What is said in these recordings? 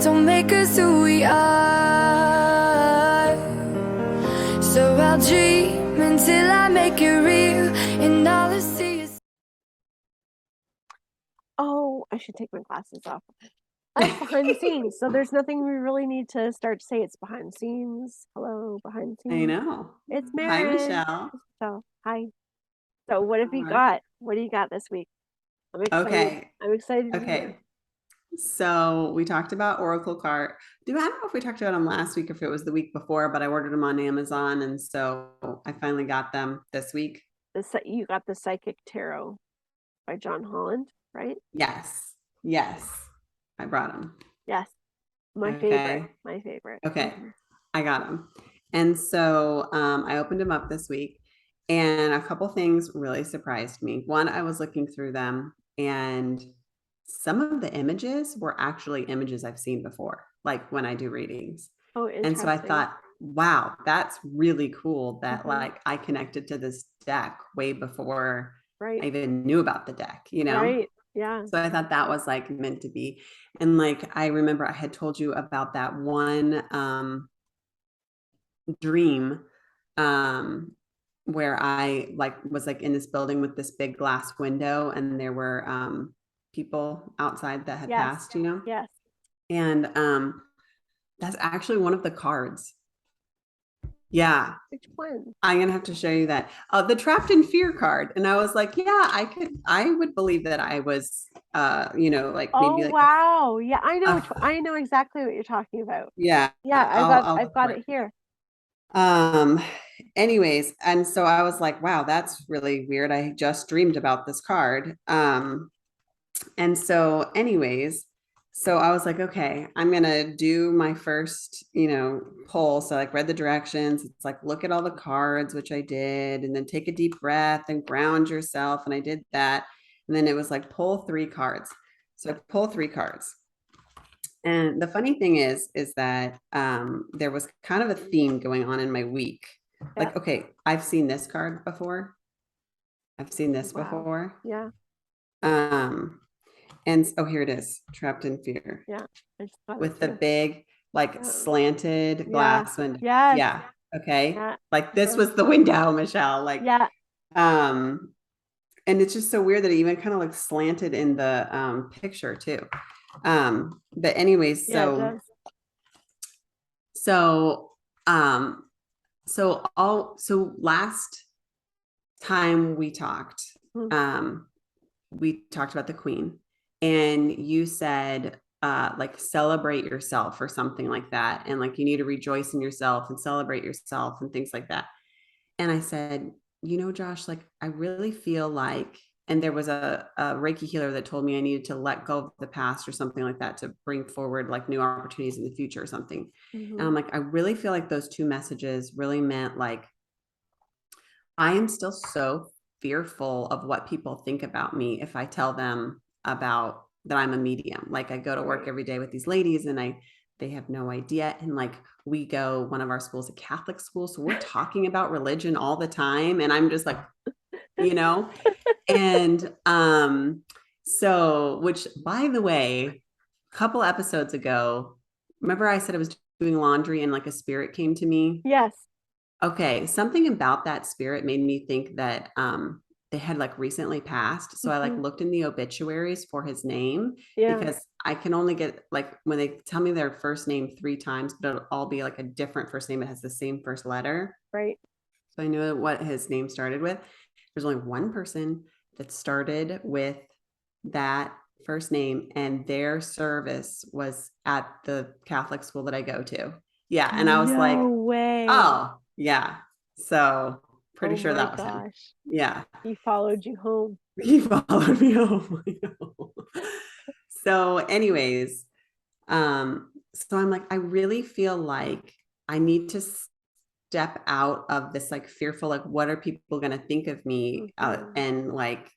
don't make us who we are. So I'll dream until I make it real, and all I see is. Oh, I should take my glasses off. That's behind the scenes. So there's nothing we really need to start to say. It's behind the scenes. Hello, behind the I scenes. know. It's Hi, Maren. Michelle. So, hi. So what have you Hi. got? What do you got this week? I'm excited. Okay. I'm excited to hear. Okay. So we talked about Oracle card. I don't know if we talked about them last week or if it was the week before, but I ordered them on Amazon, and so I finally got them this week. You got the Psychic Tarot by John Holland, right? Yes. Yes. I brought them. Yes. My Okay. favorite. My favorite. Okay. I got them. And so I opened them up this week, and a couple things really surprised me. One, I was looking through them, and some of the images were actually images I've seen before, like when I do readings. Oh, And so I interesting. thought, wow, that's really cool that like I connected to this deck way before Right. I even knew about the deck, you know? Right. Yeah. So I thought that was like meant to be. And like I remember I had told you about that one dream where I like was like in this building with this big glass window, and there were people outside that had passed, you know? Yes. And that's actually one of the cards. Yeah. Which one? I'm gonna have to show you that. The trapped in fear card. And I was like, yeah, I would believe that I was you know, like maybe like wow. Yeah, I know I know exactly what you're talking about. Yeah. Yeah, I've got it here. Anyways, and so I was like, wow, that's really weird. I just dreamed about this card. And so anyways, so I was like, okay, I'm gonna do my first, you know, pull. So I like read the directions. It's like, look at all the cards, which I did, and then take a deep breath and ground yourself. And I did that. And then it was like pull 3 cards. So I pull 3 cards. And the funny thing is that there was kind of a theme going on in my week. Like, okay, I've seen this card before. I've seen this before. Yeah. And oh, here it is, trapped in fear. Yeah. With the big, like slanted glass window. Yes. Yeah. Okay. Yeah. Like this was the window, Michelle. Like, and it's just so weird that it even kind of like slanted in the picture too. But anyways, so last time we talked about the Queen, and you said like celebrate yourself or something like that, and like you need to rejoice in yourself and celebrate yourself and things like that. And I said, you know, Josh, like I really feel like, and there was a Reiki healer that told me I needed to let go of the past or something like that to bring forward like new opportunities in the future or something. And I'm like, I really feel like those 2 messages really meant like, I am still so fearful of what people think about me if I tell them about that I'm a medium. Like I go to work every day with these ladies, and they have no idea. And like one of our schools, a Catholic school, so we're talking about religion all the time, and I'm just like, you know. And so, which by the way, a couple episodes ago, remember I said I was doing laundry and like a spirit came to me? Yes. Okay, something about that spirit made me think that they had like recently passed. So I like looked in the obituaries for his name, because I can only get like when they tell me their first name 3 times, but it'll all be like a different first name that has the same first letter. Right. So I knew what his name started with. There's only one person that started with that first name, and their service was at the Catholic school that I go to. Yeah. And I was like, oh, yeah. So pretty sure that was him. Yeah. He followed you home. He followed me home. So anyways, so I'm like, I really feel like I need to step out of this like fearful, like what are people going to think of me, and like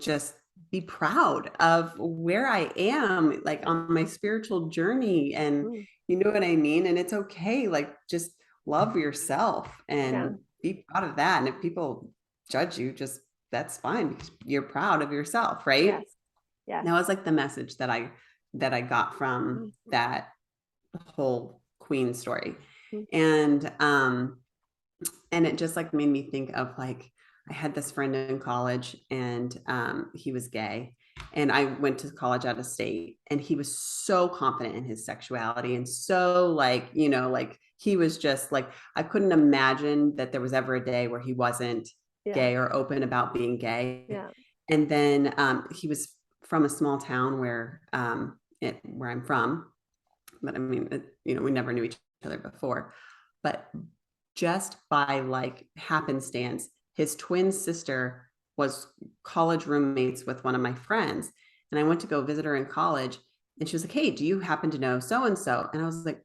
just be proud of where I am, like on my spiritual journey. And you know what I mean? And it's okay. Like just love yourself and be proud of that. And if people judge you, just that's fine, because you're proud of yourself, right? Yes. That was like the message that I that I got from that whole Queen story. Mhm. And it just like made me think of like, I had this friend in college and he was gay, and I went to college out of state, and he was so confident in his sexuality and so like, you know, like he was just like, I couldn't imagine that there was ever a day where he wasn't Yeah. gay or open about being gay. Yeah. And then he was from a small town where where I'm from, but I mean, you know, we never knew each other before, but just by like happenstance, his twin sister was college roommates with one of my friends. And I went to go visit her in college, and she was like, "Hey, do you happen to know so and so?" And I was like,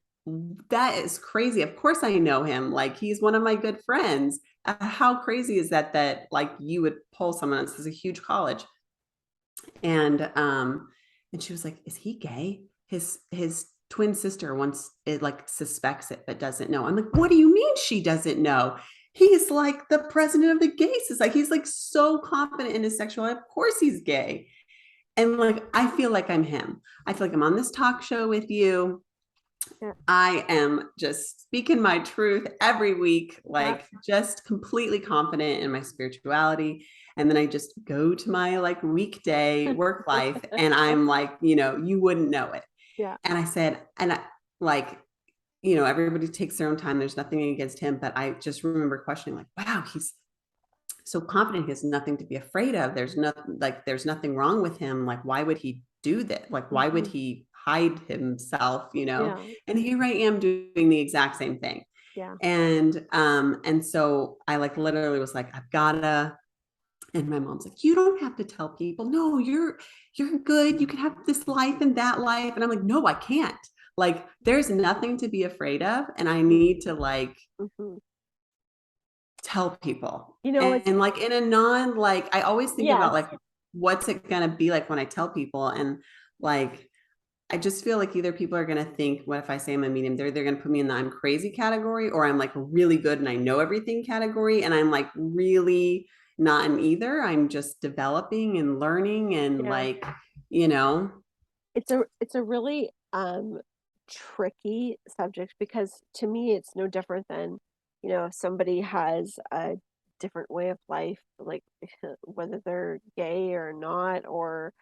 "That is crazy. Of course I know him. Like, he's one of my good friends. How crazy is that like you would pull someone? This is a huge college." And she was like, "Is he gay?" His twin sister once it like suspects it but doesn't know. I'm like, "What do you mean she doesn't know? He's like the president of the gay society. He's like so confident in his sexuality. Of course he's gay." And like, I feel like I'm him. I feel like I'm on this talk show with you. Yeah. I am just speaking my truth every week, like just completely confident in my spirituality. And then I just go to my like weekday work life, and I'm like, you know, you wouldn't know it. Yeah. And I said, and I like, you know, everybody takes their own time. There's nothing against him, but I just remember questioning, like, wow, he's so confident. He has nothing to be afraid of. There's nothing wrong with him. Like, why would he do that? Like, why would he hide himself, you know? Yeah. And here I am doing the exact same thing. Yeah. And so I like literally was like, I've gotta, and my mom's like, "You don't have to tell people. No, you're good. You can have this life and that life." And I'm like, "No, I can't. Like, there's nothing to be afraid of, and I need to like Mhm. tell people." You know, it's And like in a non like, I always think about yes. like, what's it gonna be like when I tell people? And like, I just feel like either people are gonna think, what if I say I'm a medium? They're gonna put me in the I'm crazy category, or I'm like really good and I know everything category, and I'm like really not in either. I'm just developing and learning and Yeah. like, you know. It's a really tricky subject, because to me it's no different than, you know, if somebody has a different way of life, like whether they're gay or not, or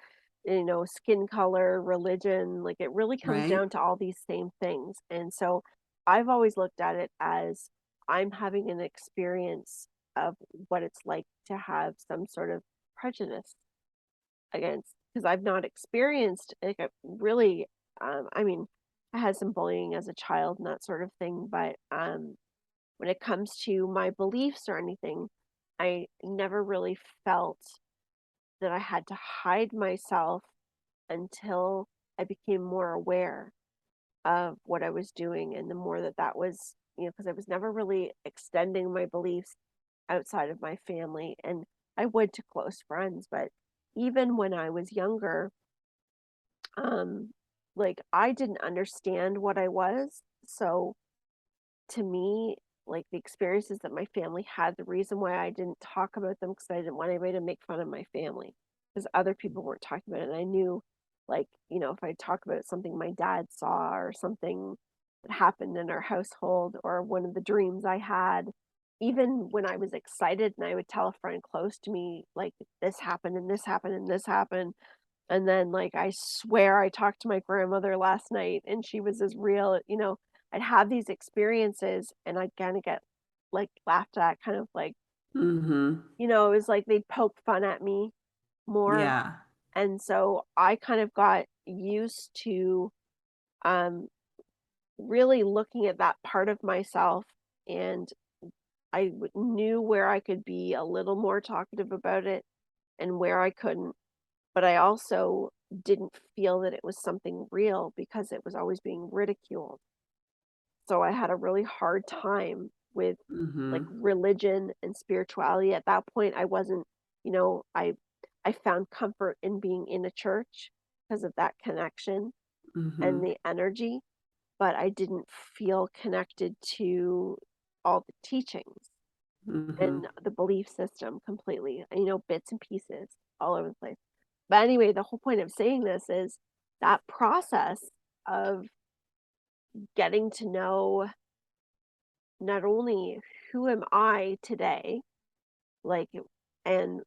you know, skin color, religion, like it really comes Right. down to all these same things. And so I've always looked at it as I'm having an experience of what it's like to have some sort of prejudice against, because I've not experienced like a really I mean, I had some bullying as a child and that sort of thing, but when it comes to my beliefs or anything, I never really felt that I had to hide myself until I became more aware of what I was doing, and the more that that was, you know, because I was never really extending my beliefs outside of my family, and I would to close friends, but even when I was younger, um, like I didn't understand what I was. So to me, like the experiences that my family had, the reason why I didn't talk about them, because I didn't want anybody to make fun of my family, because other people weren't talking about it. And I knew, like, you know, if I talk about something my dad saw or something that happened in our household or one of the dreams I had, even when I was excited and I would tell a friend close to me, like, this happened and this happened and this happened. And then, like, I swear I talked to my grandmother last night and she was as real, you know, I'd have these experiences and I'd kind of get like laughed at, kind of like, Mm-hmm. you know, it was like they'd poke fun at me more. Yeah. And so I kind of got used to um, really looking at that part of myself, and knew where I could be a little more talkative about it and where I couldn't. But I also didn't feel that it was something real because it was always being ridiculed. So I had a really hard time with like Mm-hmm. religion and spirituality. At that point, I wasn't, you know, I found comfort in being in a church because of that connection and Mm-hmm. the energy, but I didn't feel connected to all the teachings Mm-hmm. and the belief system completely, you know, bits and pieces all over the place. But anyway, the whole point of saying this is that process of getting to know not only who am I today, like, and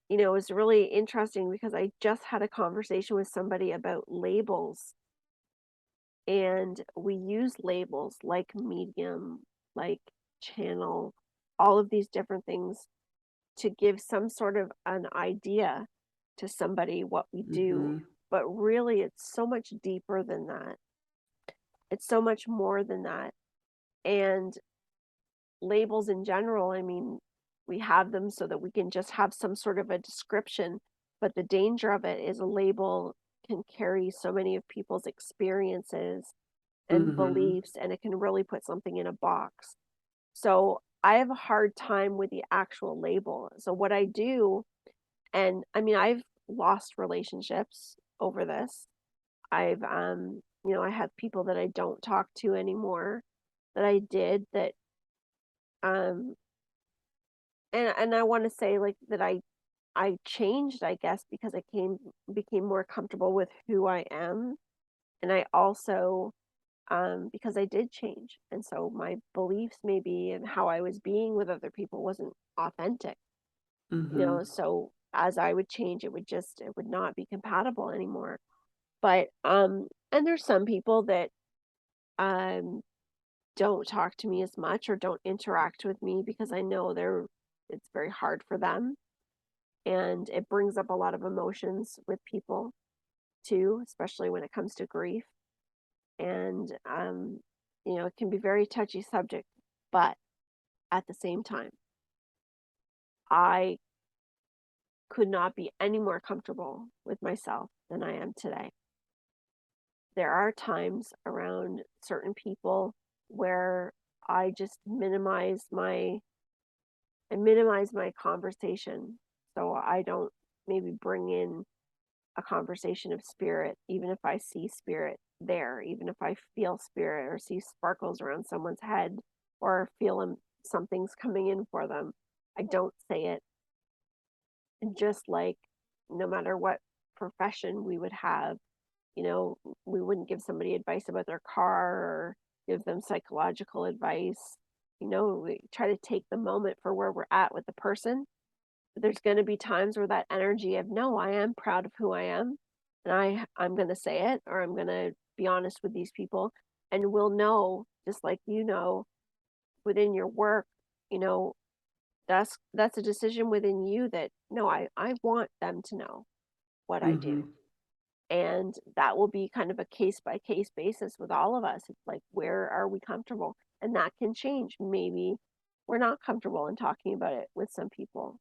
it was really interesting because I just had a conversation with somebody about labels, and we use labels like medium, like channel, all of these different things to give some sort of an idea to somebody what we do. Mm-hmm. But really, it's so much deeper than that. It's so much more than that. And labels in general, I mean, we have them so that we can just have some sort of a description. But the danger of it is a label can carry so many of people's experiences and Mm-hmm. beliefs, and it can really put something in a box. So I have a hard time with the actual label. So what I do, and I mean, I've lost relationships over this. I've I have people that I don't talk to anymore that I did that um and I want to say like that I changed, I guess, because I became more comfortable with who I am. And I also because I did change. And so my beliefs maybe and how I was being with other people wasn't authentic, Mm-hmm. so as I would change, it would not be compatible anymore. But and there's some people that um don't talk to me as much or don't interact with me because I know it's very hard for them, and it brings up a lot of emotions with people too, especially when it comes to grief. And it can be very touchy subject, but at the same time, I could not be any more comfortable with myself than I am today. There are times around certain people where I just minimize my conversation. So I don't maybe bring in a conversation of spirit, even if I see spirit there, even if I feel spirit or see sparkles around someone's head or feel something's coming in for them. I don't say it. And just like no matter what profession we would have, you know, we wouldn't give somebody advice about their car or give them psychological advice. We try to take the moment for where we're at with the person. But there's going to be times where that energy of, no, I am proud of who I am. And I'm going to say it, or I'm going to be honest with these people. And we'll know, just like within your work, you know, that's a decision within you that, no, I want them to know what I Mm-hmm. do. And that will be kind of a case by case basis with all of us. It's like, where are we comfortable? And that can change. Maybe we're not comfortable in talking about it with some people.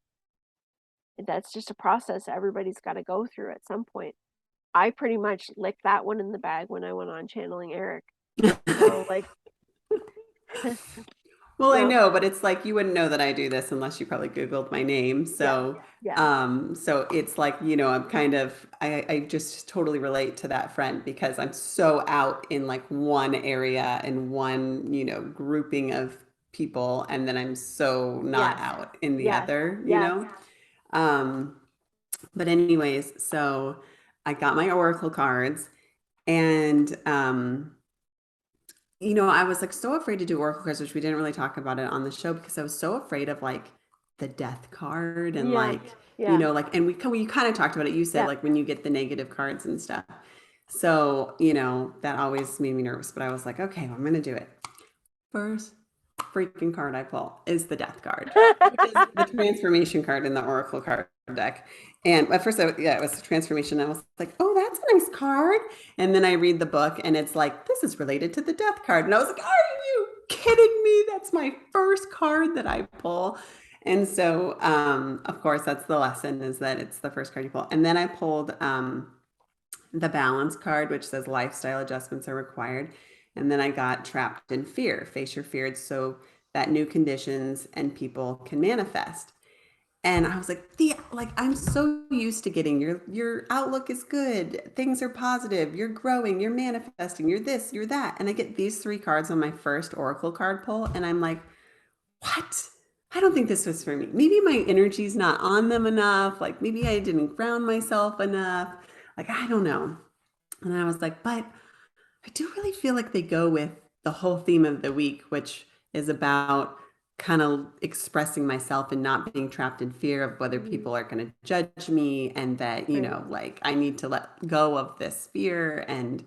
That's just a process everybody's got to go through at some point. I pretty much licked that one in the bag when I went on channeling Eric. Like, Well, you I know, know, but it's like you wouldn't know that I do this unless you probably Googled my name. yeah, So, yeah, so it's like, I'm kind of, I just totally relate to that friend because I'm so out in like one area and one, grouping of people, and then I'm so not yes, out in the yes, other. yes. Um, but anyways, so I got my Oracle cards and, I was like so afraid to do Oracle cards, which we didn't really talk about it on the show because I was so afraid of like the death card and Yeah, like, yeah, and we kind of talked about it. You said yeah. like when you get the negative cards and stuff. So, that always made me nervous, but I was like, okay, well, I'm going to do it. First freaking card I pull is the death card, which is the transformation card in the Oracle card deck. And at first, it was a transformation. I was like, oh, that's a nice card. And then I read the book and it's like, this is related to the death card. And I was like, are you kidding me? That's my first card that I pull. And so, of course, that's the lesson is that it's the first card you pull. And then I pulled the balance card, which says lifestyle adjustments are required. And then I got trapped in fear, face your fears so that new conditions and people can manifest. And I was like, I'm so used to getting your outlook is good, things are positive, you're growing, you're manifesting, you're this, you're that. And I get these three cards on my first Oracle card pull, and I'm like, what? I don't think this was for me. Maybe my energy's not on them enough. Like maybe I didn't ground myself enough. Like I don't know. And I was like, but I do really feel like they go with the whole theme of the week, which is about kind of expressing myself and not being trapped in fear of whether people are going to judge me, and that, Right. like I need to let go of this fear. And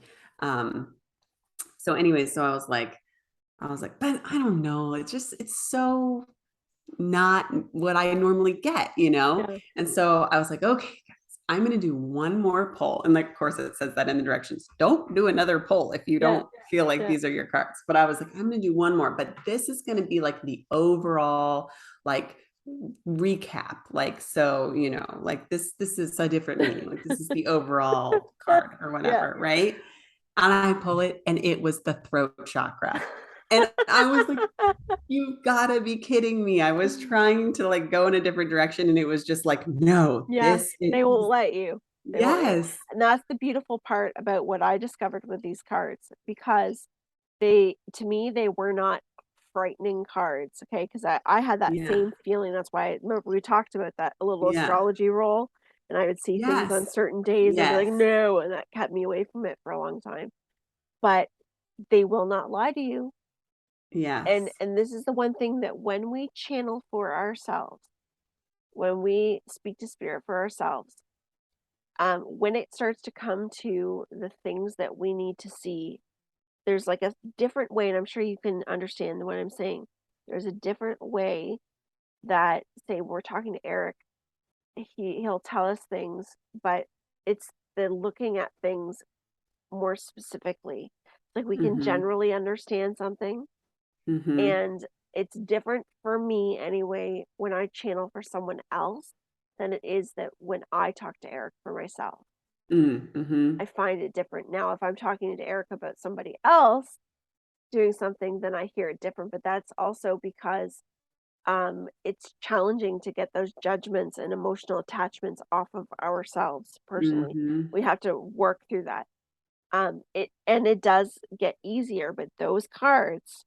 so anyway, so I was like, but I don't know. It's so not what I normally get, Yeah. And so I was like, okay, guys, I'm going to do one more poll. And like, of course, it says that in the directions. Don't do another poll if you Yeah. don't feel like Yeah. these are your cards. But I was like, I'm going to do one more. But this is going to be like the overall, like, recap. Like, so, like this is a different meaning. Like, this is the overall card or Yeah. whatever, right? And I pull it, and it was the throat chakra. And I was like, you've got to be kidding me. I was trying to like go in a different direction, and it was just like, no, Yeah. this They won't is, let you. They won't let you. yes. And that's the beautiful part about what I discovered with these cards, because to me, they were not frightening cards, okay? Because I had that Yeah. same feeling. That's why, remember we talked about that a little Yeah. astrology roll, and I would see things on Yes. certain days and be Yes. like, no, and that kept me away from it for a long time. But they will not lie to you. And Yes. this is the one thing that when we channel for ourselves, when we speak to spirit for ourselves, when it starts to come to the things that we need to see, there's like a different way, and I'm sure you can understand what I'm saying. There's a different way that, say, we're talking to Eric, he'll tell us things, but it's the looking at things more specifically. Like we can Mm-hmm. generally understand something, Mm-hmm. and it's different for me anyway when I channel for someone else than it is that when I talk to Eric for myself. Mm-hmm. I find it different. Now, if I'm talking to Eric about somebody else doing something, then I hear it different. But that's also because it's challenging to get those judgments and emotional attachments off of ourselves personally. Mm-hmm. We have to work through that. It does get easier, but those cards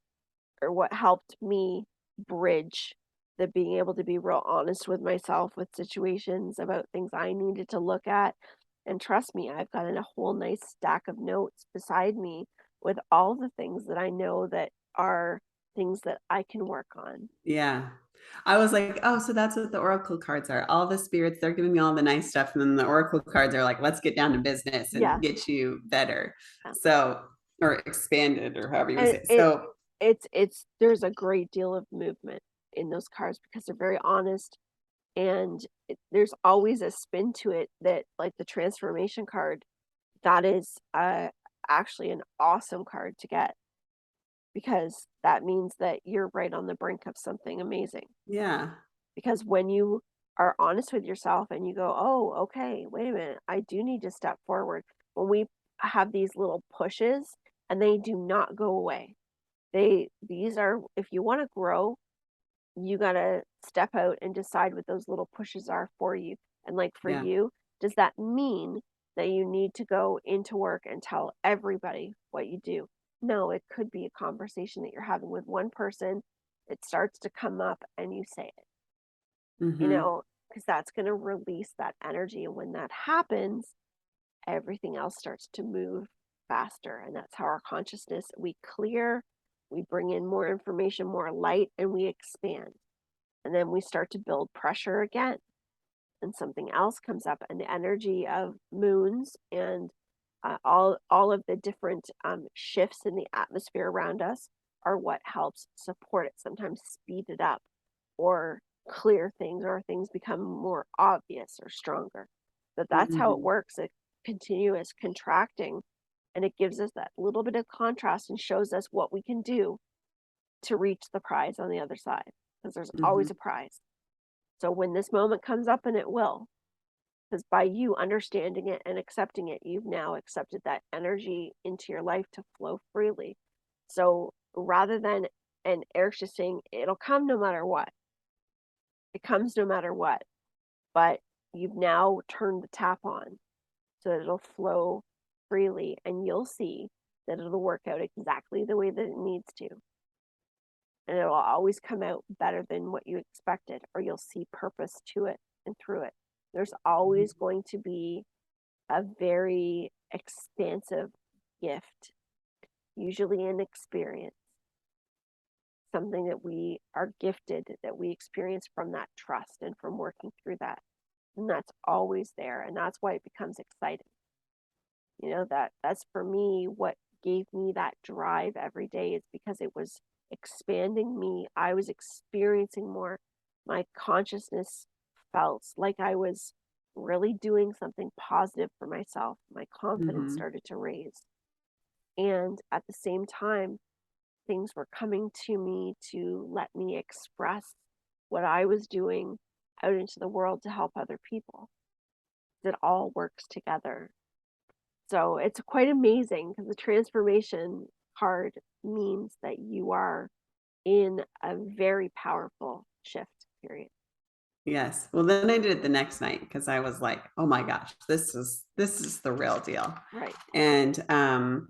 are what helped me bridge the being able to be real honest with myself with situations about things I needed to look at. And trust me, I've got a whole nice stack of notes beside me with all the things that I know that are things that I can work on. Yeah. I was like, oh, so that's what the oracle cards are. All the spirits, they're giving me all the nice stuff. And then the oracle cards are like, let's get down to business and Yeah. get you better. Yeah. So, or expanded, or however you would And say. So, it's there's a great deal of movement in those cards because they're very honest, and there's always a spin to it that, like the transformation card, that is actually an awesome card to get, because that means that you're right on the brink of something amazing. yeah. Because when you are honest with yourself and you go, oh, okay, wait a minute, I do need to step forward. When we have these little pushes and they do not go away, these are, if you want to grow, you got to step out and decide what those little pushes are for you. And like for Yeah. you, does that mean that you need to go into work and tell everybody what you do? No, it could be a conversation that you're having with one person. It starts to come up and you say it, Mm-hmm. because that's going to release that energy. And when that happens, everything else starts to move faster. And that's how our consciousness, we clear, we bring in more information, more light, and we expand. And then we start to build pressure again. And something else comes up, and the energy of moons and all of the different shifts in the atmosphere around us are what helps support it, sometimes speed it up or clear things, or things become more obvious or stronger. But that's how it Mm-hmm. works, a continuous contracting, and it gives us that little bit of contrast and shows us what we can do to reach the prize on the other side, because there's Mm-hmm. always a prize. So when this moment comes up, and it will, because by you understanding it and accepting it, you've now accepted that energy into your life to flow freely. So rather than, and Eric's just saying, it'll come no matter what. It comes no matter what. But you've now turned the tap on so that it'll flow freely, and you'll see that it'll work out exactly the way that it needs to. And it'll always come out better than what you expected, or you'll see purpose to it and through it. There's always going to be a very expansive gift, usually an experience, something that we are gifted, that we experience from that trust and from working through that. And that's always there. And that's why it becomes exciting. You know, that's for me what gave me that drive every day, is because it was expanding me. I was experiencing more. My consciousness felt like I was really doing something positive for myself. My confidence Mm-hmm. started to raise. And at the same time, things were coming to me to let me express what I was doing out into the world to help other people. It all works together. So it's quite amazing, because the transformation card means that you are in a very powerful shift period. Yes. Well, then I did it the next night because I was like, oh my gosh, this is the real deal. Right. And oh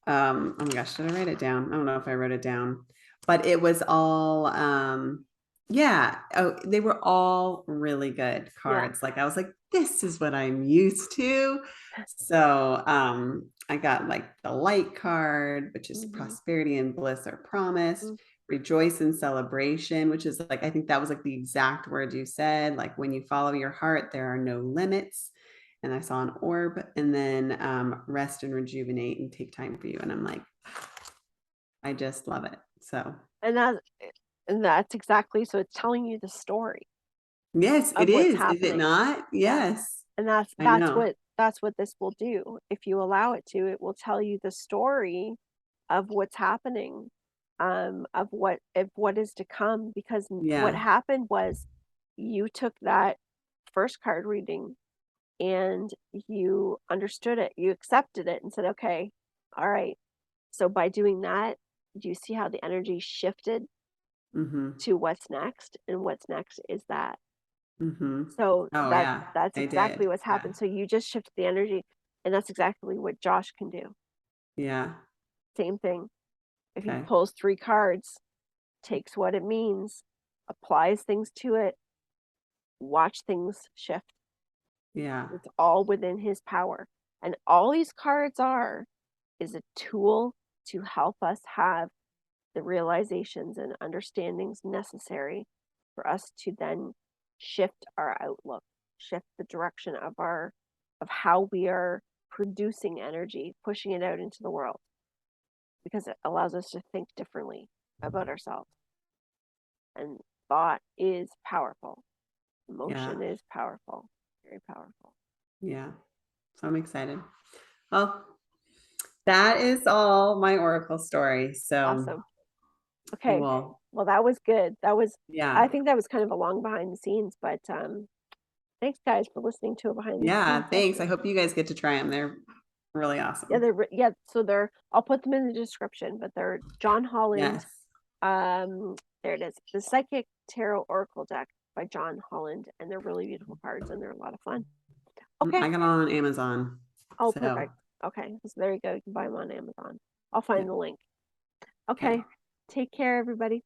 my gosh, did I write it down? I don't know if I wrote it down, but it was all yeah. Oh, they were all really good Yeah. cards. Like I was like, this is what I'm used to. So I got like the light card, which is prosperity and bliss are promised. Mm-hmm. Rejoice in celebration, which is like, I think that was like the exact word you said. Like when you follow your heart, there are no limits. And I saw an orb, and then rest and rejuvenate and take time for you. And I'm like, I just love it. So And that's exactly, so it's telling you the story yes, of it what's is. Is it happening. not? Yeah. Yes. And I know. that's what this will do. If you allow it to, it will tell you the story of what's happening, of what is to come. Because what Yeah. happened was, you took that first card reading and you understood it, you accepted it and said, okay, all right. So by doing that, do you see how the energy shifted Mm-hmm. to what's next? And what's next is that. Mm-hmm. So Oh yeah, that's I exactly did. what's Yeah. happened. So you just shifted the energy, and that's exactly what Josh can do. Yeah. Same thing. If he Okay. pulls 3 cards, takes what it means, applies things to it, watch things shift. Yeah. It's all within his power. And all these cards are is a tool to help us have the realizations and understandings necessary for us to then shift our outlook, shift the direction of how we are producing energy, pushing it out into the world, because it allows us to think differently about ourselves. And thought is powerful. Yeah. Emotion is powerful, very powerful. Yeah. So I'm excited. Well, that is all my Oracle story. So Awesome. Okay. cool. Well, that was good. Yeah. I think that was kind of a long behind the scenes, but thanks guys for listening to a behind the Yeah. scenes Thanks. I session. hope you guys get to try them. They're really Yeah, awesome. so I'll put them in the description, but they're John Holland. Yes. There it is. The Psychic Tarot Oracle deck by John Holland, and they're really beautiful cards, and they're a lot of fun. Okay. I got on Amazon. Oh, So perfect. Okay. So there you go. You can buy them on Amazon. I'll yeah. find the link. Okay. Okay. Take care, everybody.